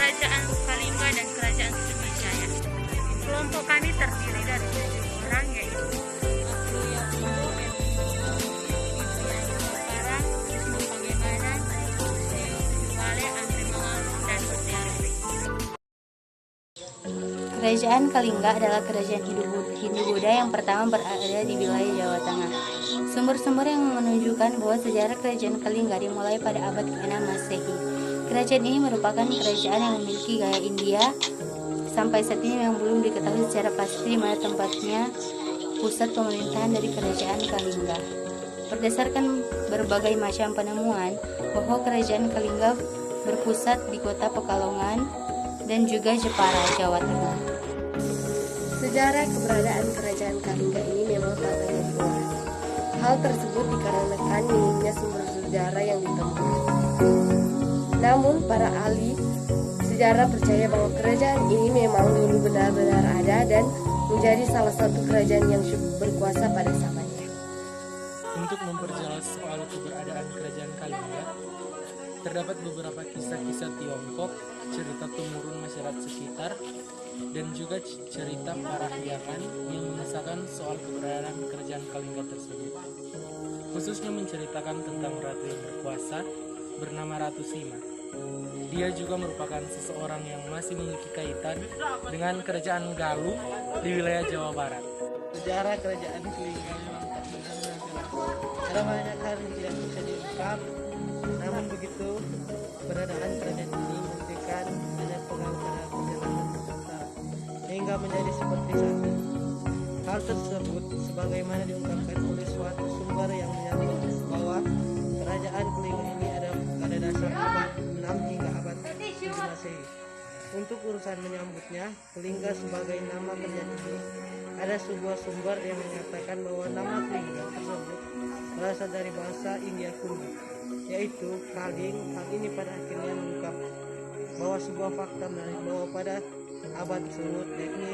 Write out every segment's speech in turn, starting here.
Kerajaan Kalingga dan Kerajaan Sriwijaya. Kelompok kami terdiri dari 7 orang, yaitu Abdullah Kumbo, Sekarang, Wisnu Pangebanan, Wale, Andre Mangalu, dan Bertiarwi. Kerajaan Kalingga adalah kerajaan Hindu-Buddha yang pertama berada di wilayah Jawa Tengah. Sumber-sumber yang menunjukkan bahwa sejarah kerajaan Kalingga dimulai pada abad ke-6 Masehi. Kerajaan ini merupakan kerajaan yang memiliki gaya India. Sampai saat ini yang belum diketahui secara pasti di mana tempatnya pusat pemerintahan dari kerajaan Kalingga. Berdasarkan berbagai macam penemuan bahwa kerajaan Kalingga berpusat di kota Pekalongan dan juga Jepara, Jawa Tengah. Sejarah keberadaan kerajaan Kalingga ini memang tak banyak dibahas. Hal tersebut dikarenakan minimnya sumber sejarah yang ditemukan. Namun para ahli sejarah percaya bahwa kerajaan ini memang dulu benar-benar ada dan menjadi salah satu kerajaan yang berkuasa pada zamannya. Untuk memperjelas soal keberadaan kerajaan Kalingga, terdapat beberapa kisah-kisah Tiongkok, cerita temurun masyarakat sekitar, dan juga cerita para hiangan yang mengisahkan soal keberadaan kerajaan Kalingga tersebut. Khususnya menceritakan tentang ratu yang berkuasa bernama Ratu Sima. Dia juga merupakan seseorang yang masih memiliki kaitan dengan kerajaan Galuh di wilayah Jawa Barat. Sejarah kerajaan Kalingga memang tak benar-benar jelas. Ada banyak hal yang tidak bisa diungkap. Namun begitu, keberadaan kerajaan ini memberikan banyak pengaruh pada perjalanan sejarah hingga menjadi seperti saat ini. Hal tersebut sebagaimana diungkapkan oleh suatu sumber yang menyebut bahwa kerajaan Kalingga ini ada pada dasar abad 6 hingga abad 7 Masehi. Untuk urusan menyambutnya, Kalingga sebagai nama kerajaan ini, ada sebuah sumber yang mengatakan bahwa nama Kalingga tersebut berasal dari bahasa India kuno, yaitu Kaling. Hal ini pada akhirnya mengungkap bahwa sebuah fakta menarik bahwa pada abad tersebut, yakni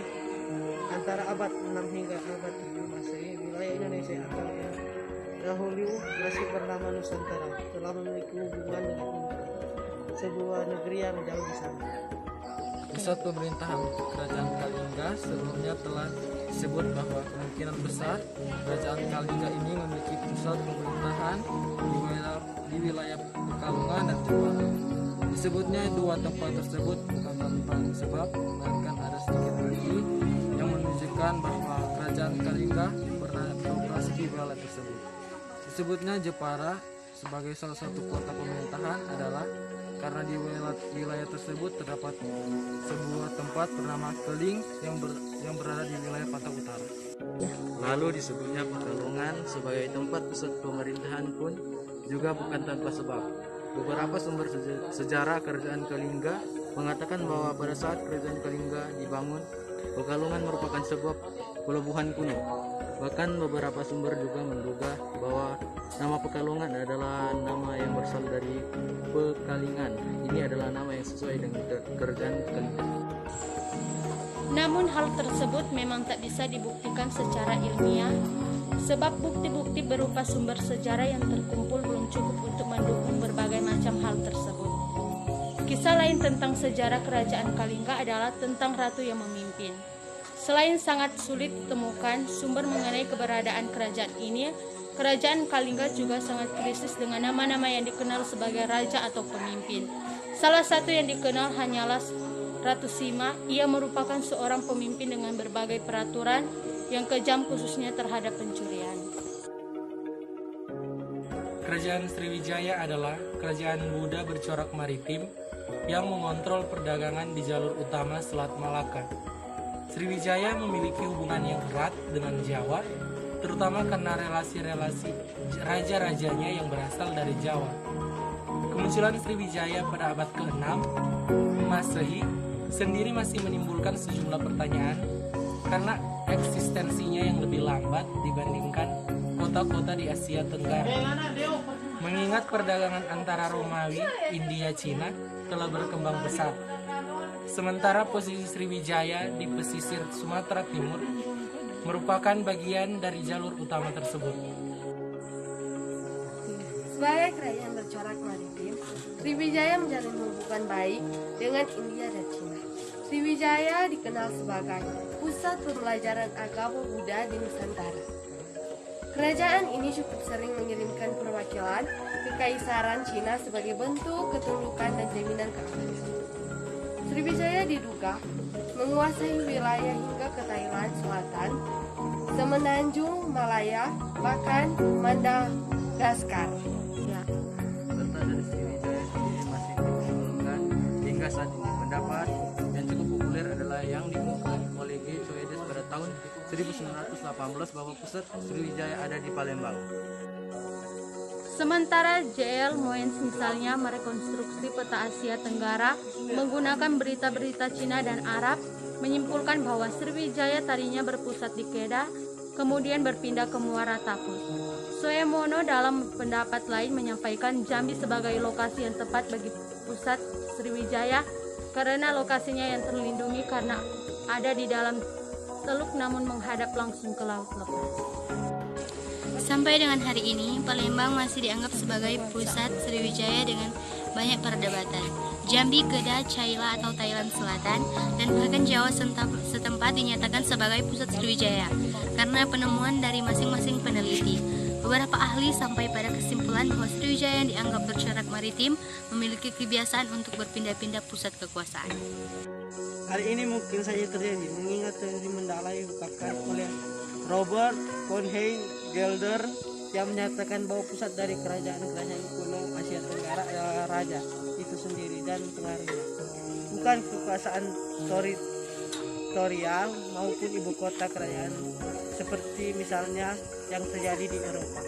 antara abad 6 hingga abad 7 Masehi, wilayah Indonesia atau yang dahulu masih bernama Nusantara telah memiliki hubungan dengan India, sebuah negeri yang jauh di sana. Pusat pemerintahan kerajaan Kalingga sebelumnya telah disebut bahwa kemungkinan besar kerajaan Kalingga ini memiliki pusat pemerintahan di wilayah Pekalongan dan Jepara. Disebutnya dua tempat tersebut bukan tanpa sebab, melainkan ada sedikit bukti yang menunjukkan bahwa kerajaan Kalingga pernah beroperasi di wilayah tersebut. Disebutnya Jepara sebagai salah satu kota pemerintahan adalah karena di wilayah tersebut terdapat sebuah tempat bernama Keling yang berada di wilayah pantai utara. Lalu disebutnya Pekalongan sebagai tempat pusat pemerintahan pun juga bukan tanpa sebab. Beberapa sumber sejarah kerajaan Kalingga mengatakan bahwa pada saat kerajaan Kalingga dibangun, Pekalongan merupakan sebuah pelabuhan kuno. Bahkan beberapa sumber juga menduga bahwa nama Pekalongan adalah nama yang berasal dari Pekalingan. Ini adalah nama yang sesuai dengan kerajaan Kalingga. Namun hal tersebut memang tak bisa dibuktikan secara ilmiah, sebab bukti-bukti berupa sumber sejarah yang terkumpul belum cukup untuk mendukung berbagai macam hal tersebut. Kisah lain tentang sejarah kerajaan Kalingga adalah tentang ratu yang memimpin. Selain sangat sulit ditemukan sumber mengenai keberadaan kerajaan ini, kerajaan Kalingga juga sangat krisis dengan nama-nama yang dikenal sebagai raja atau pemimpin. Salah satu yang dikenal hanyalah Ratu Sima. Ia merupakan seorang pemimpin dengan berbagai peraturan yang kejam khususnya terhadap pencurian. Kerajaan Sriwijaya adalah kerajaan Buddha bercorak maritim yang mengontrol perdagangan di jalur utama Selat Malaka. Sriwijaya memiliki hubungan yang erat dengan Jawa, terutama karena relasi-relasi raja-rajanya yang berasal dari Jawa. Kemunculan Sriwijaya pada abad ke-6 Masehi sendiri masih menimbulkan sejumlah pertanyaan karena eksistensinya yang lebih lambat dibandingkan kota-kota di Asia Tenggara. Mengingat perdagangan antara Romawi, India, Cina telah berkembang pesat. Sementara posisi Sriwijaya di pesisir Sumatera Timur merupakan bagian dari jalur utama tersebut. Sebagai kerajaan bercorak maritim, Sriwijaya menjalin hubungan baik dengan India dan Cina. Sriwijaya dikenal sebagai pusat pembelajaran agama Buddha di Nusantara. Kerajaan ini cukup sering mengirimkan perwakilan ke Kaisaran Cina sebagai bentuk ketundukan dan jaminan keamanan. Sriwijaya diduga menguasai wilayah hingga ke Thailand Selatan, Semenanjung Malaya, bahkan Madagaskar. Ya. Serta dari Sriwijaya sendiri masih dipersoalkan hingga saat ini. Pendapat yang cukup populer adalah yang diungkap oleh G. Soedes pada tahun 1918 bahwa pusat Sriwijaya ada di Palembang. Sementara J.L. Moyens misalnya merekonstruksi peta Asia Tenggara menggunakan berita-berita Cina dan Arab, menyimpulkan bahwa Sriwijaya tadinya berpusat di Kedah, kemudian berpindah ke Muara Takus. Soemono dalam pendapat lain menyampaikan Jambi sebagai lokasi yang tepat bagi pusat Sriwijaya karena lokasinya yang terlindungi karena ada di dalam teluk namun menghadap langsung ke laut lepas. Sampai dengan hari ini, Palembang masih dianggap sebagai pusat Sriwijaya dengan banyak perdebatan. Jambi, Kedah, Caila atau Thailand Selatan, dan bahkan Jawa setempat dinyatakan sebagai pusat Sriwijaya karena penemuan dari masing-masing peneliti. Beberapa ahli sampai pada kesimpulan bahwa Sriwijaya yang dianggap bercorak maritim memiliki kebiasaan untuk berpindah-pindah pusat kekuasaan. Hal ini mungkin saja terjadi mengingat teori Mandala yang diungkapkan oleh Robert von Gelder yang menyatakan bahwa pusat dari kerajaan-kerajaan kuno Asia Tenggara adalah raja itu sendiri dan pengaruhnya, bukan kekuasaan teritorial maupun ibu kota kerajaan seperti misalnya yang terjadi di Eropa.